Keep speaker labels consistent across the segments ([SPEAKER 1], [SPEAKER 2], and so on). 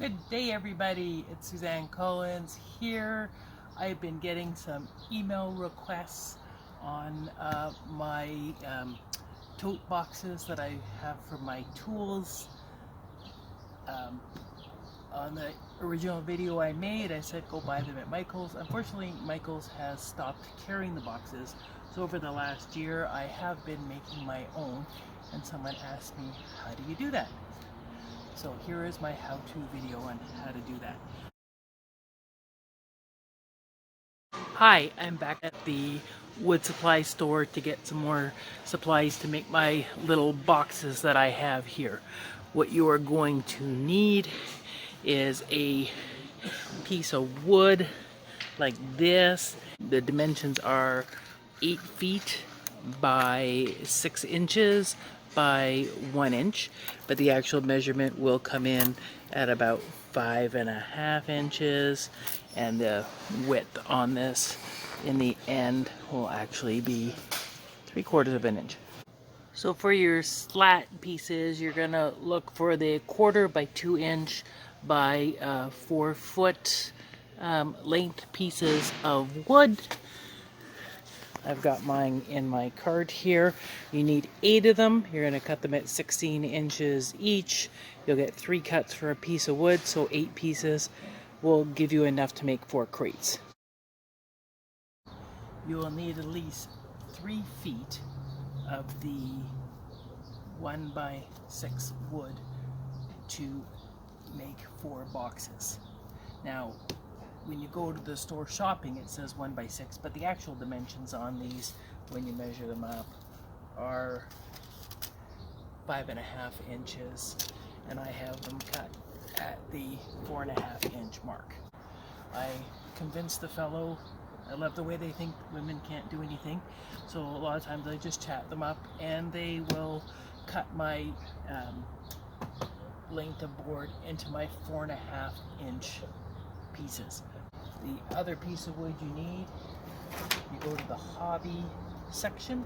[SPEAKER 1] Good day, everybody. It's Suzanne Collins here. I've been getting some email requests on my tote boxes that I have for my tools. On the original video I made, I said go buy them at Michael's. Unfortunately, Michael's has stopped carrying the boxes. So over the last year, I have been making my own, and someone asked me, how do you do that? So here is my how-to video on how to do that. Hi, I'm back at the wood supply store to get some more supplies to make my little boxes that I have here. What you are going to need is a piece of wood like this. The dimensions are 8 feet by 6 inches by 1 inch, but the actual measurement will come in at about 5.5 inches, and the width on this in the end will actually be 3/4 of an inch. So for your slat pieces, you're gonna look for the 1/4 by 2 inch by 4 foot length pieces of wood. I've got mine in my cart here. You need 8 of them. You're going to cut them at 16 inches each. You'll get 3 cuts for a piece of wood, so 8 pieces will give you enough to make 4 crates. You will need at least 3 feet of the 1 by 6 wood to make 4 boxes. Now, when you go to the store shopping, it says 1 by 6, but the actual dimensions on these, when you measure them up, are 5.5 inches, and I have them cut at the 4.5 inch mark. I convinced the fellow, I love the way they think women can't do anything, so a lot of times I just chat them up, and they will cut my length of board into my 4.5 inch pieces. The other piece of wood you need, you go to the hobby section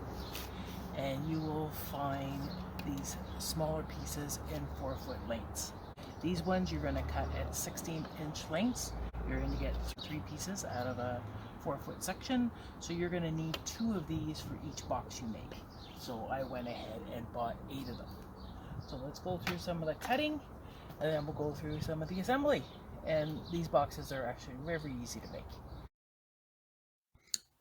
[SPEAKER 1] and you will find these smaller pieces in 4 foot lengths. These ones you're going to cut at 16 inch lengths. You're going to get 3 pieces out of a 4 foot section, so you're going to need 2 of these for each box you make. So I went ahead and bought 8 of them. So let's go through some of the cutting, and then we'll go through some of the assembly. And these boxes are actually very easy to make.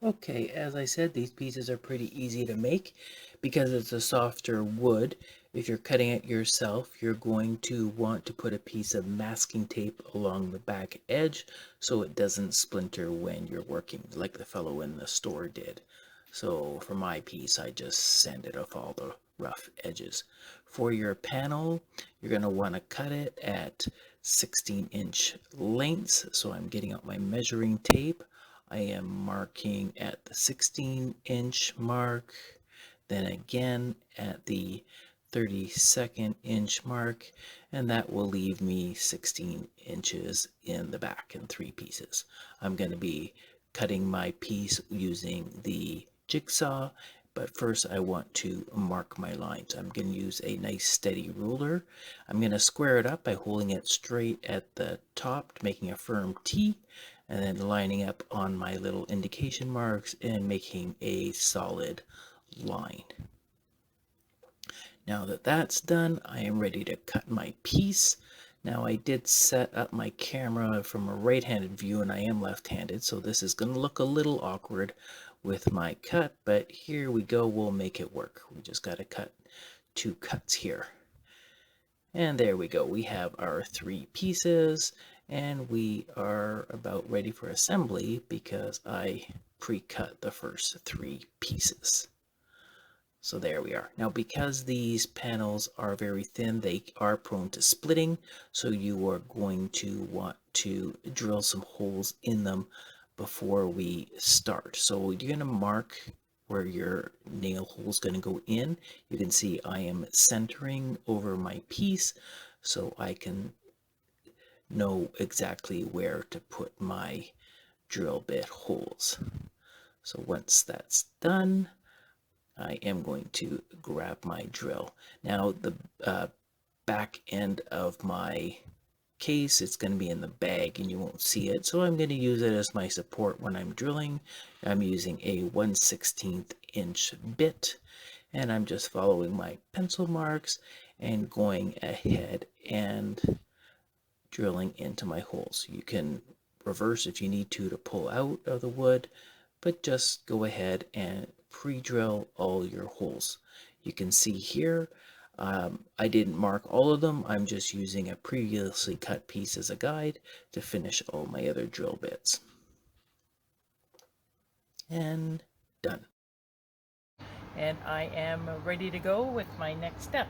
[SPEAKER 1] Okay, as I said, these pieces are pretty easy to make because it's a softer wood. If you're cutting it yourself, you're going to want to put a piece of masking tape along the back edge so it doesn't splinter when you're working, like the fellow in the store did. So for my piece, I just sanded off all the rough edges. For your panel, you're going to want to cut it at 16 inch lengths. So I'm getting out my measuring tape. I am marking at the 16 inch mark, then again at the 32nd inch mark, and that will leave me 16 inches in the back in 3 pieces. I'm going to be cutting my piece using the jigsaw, but first I want to mark my lines. I'm going to use a nice steady ruler. I'm going to square it up by holding it straight at the top, making a firm T, and then lining up on my little indication marks and making a solid line. Now that that's done, I am ready to cut my piece. Now I did set up my camera from a right-handed view, and I am left-handed, so this is going to look a little awkward with my cut, but here we go, we'll make it work. We just got to cut 2 cuts here. And there we go, we have our 3 pieces, and we are about ready for assembly because I pre-cut the first 3 pieces. So there we are. Now because these panels are very thin, they are prone to splitting, so you are going to want to drill some holes in them before we start. So you're going to mark where your nail hole is going to go in. You can see I am centering over my piece so I can know exactly where to put my drill bit holes. So once that's done, I am going to grab my drill. Now the back end of my case, it's going to be in the bag and you won't see it. So I'm going to use it as my support when I'm drilling. I'm using a 1/16 inch bit, and I'm just following my pencil marks and going ahead and drilling into my holes. You can reverse if you need to pull out of the wood, but just go ahead and pre-drill all your holes. You can see here, I didn't mark all of them. I'm just using a previously cut piece as a guide to finish all my other drill bits. And done. And I am ready to go with my next step.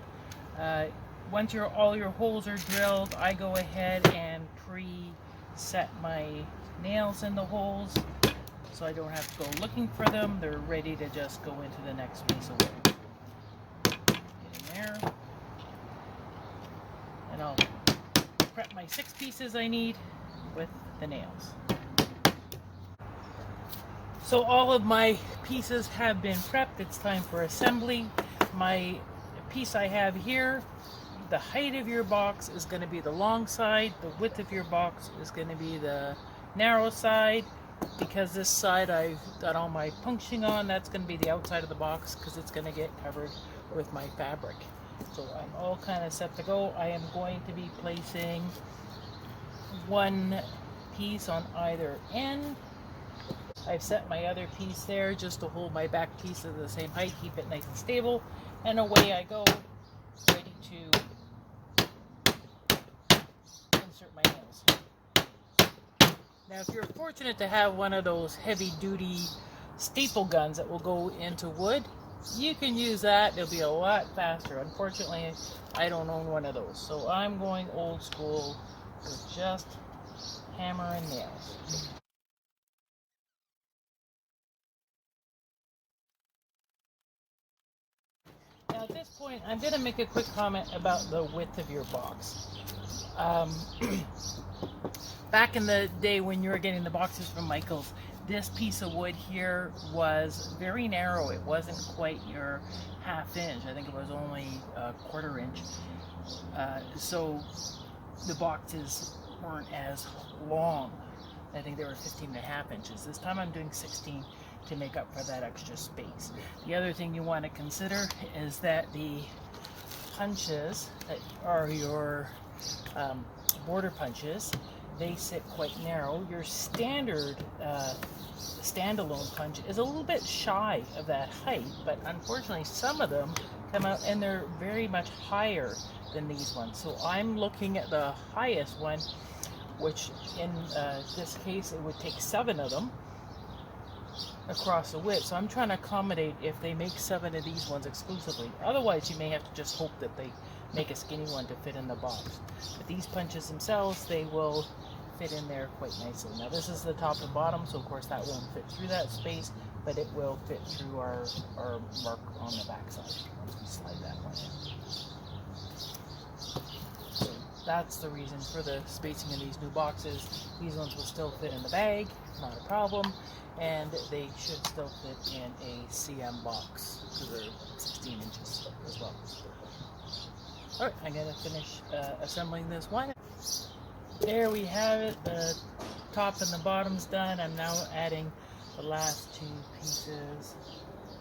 [SPEAKER 1] Once all your holes are drilled, I go ahead and pre-set my nails in the holes, so I don't have to go looking for them. They're ready to just go into the next piece of wood. Get in there. And I'll prep my 6 pieces I need with the nails. So all of my pieces have been prepped. It's time for assembly. My piece I have here, the height of your box is going to be the long side. The width of your box is going to be the narrow side. Because this side I've got all my punching on, that's going to be the outside of the box because it's going to get covered with my fabric. So I'm all kind of set to go. I am going to be placing one piece on either end. I've set my other piece there just to hold my back piece at the same height, keep it nice and stable, and away I go, ready to insert my nails. Now if you're fortunate to have one of those heavy-duty staple guns that will go into wood, you can use that. It'll be a lot faster. Unfortunately, I don't own one of those, so I'm going old school with just hammer and nails. Now at this point, I'm going to make a quick comment about the width of your box. Back in the day when you were getting the boxes from Michael's, this piece of wood here was very narrow. It wasn't quite your ½ inch. I think it was only a ¼ inch. So the boxes weren't as long. I think they were 15½ inches. This time I'm doing 16 to make up for that extra space. The other thing you want to consider is that the punches that are your border punches, they sit quite narrow. Your standard standalone punch is a little bit shy of that height, but unfortunately some of them come out and they're very much higher than these ones. So I'm looking at the highest one, which in this case it would take 7 of them across the width. So I'm trying to accommodate if they make 7 of these ones exclusively. Otherwise you may have to just hope that they make a skinny one to fit in the box. But these punches themselves, they will fit in there quite nicely. Now this is the top and bottom, so of course that won't fit through that space, but it will fit through our mark on the back side once we slide that one in. So that's the reason for the spacing in these new boxes. These ones will still fit in the bag, not a problem, and they should still fit in a CM box because they're 16 inches as well. Alright, I'm going to finish assembling this one. There we have it, the top and the bottom's done. I'm now adding the last 2 pieces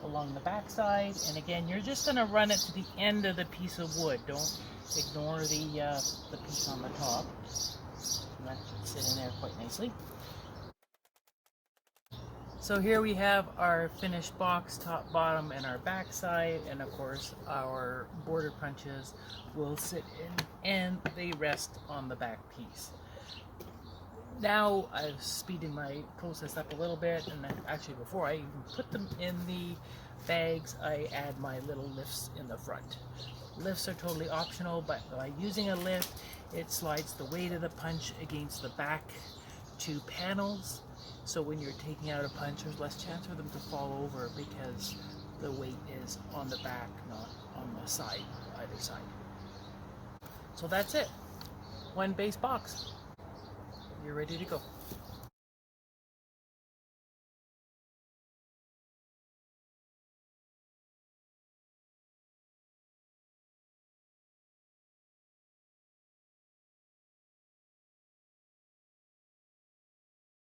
[SPEAKER 1] along the back side. And again, you're just going to run it to the end of the piece of wood. Don't ignore the piece on the top. And that should sit in there quite nicely. So here we have our finished box, top, bottom, and our back side, and of course our border punches will sit in and they rest on the back piece. Now I've speeded my process up a little bit, and then actually before I even put them in the bags, I add my little lifts in the front. Lifts are totally optional, but by using a lift, it slides the weight of the punch against the back 2 panels. So when you're taking out a punch, there's less chance for them to fall over because the weight is on the back, not on the side, either side. So that's it. One base box. You're ready to go.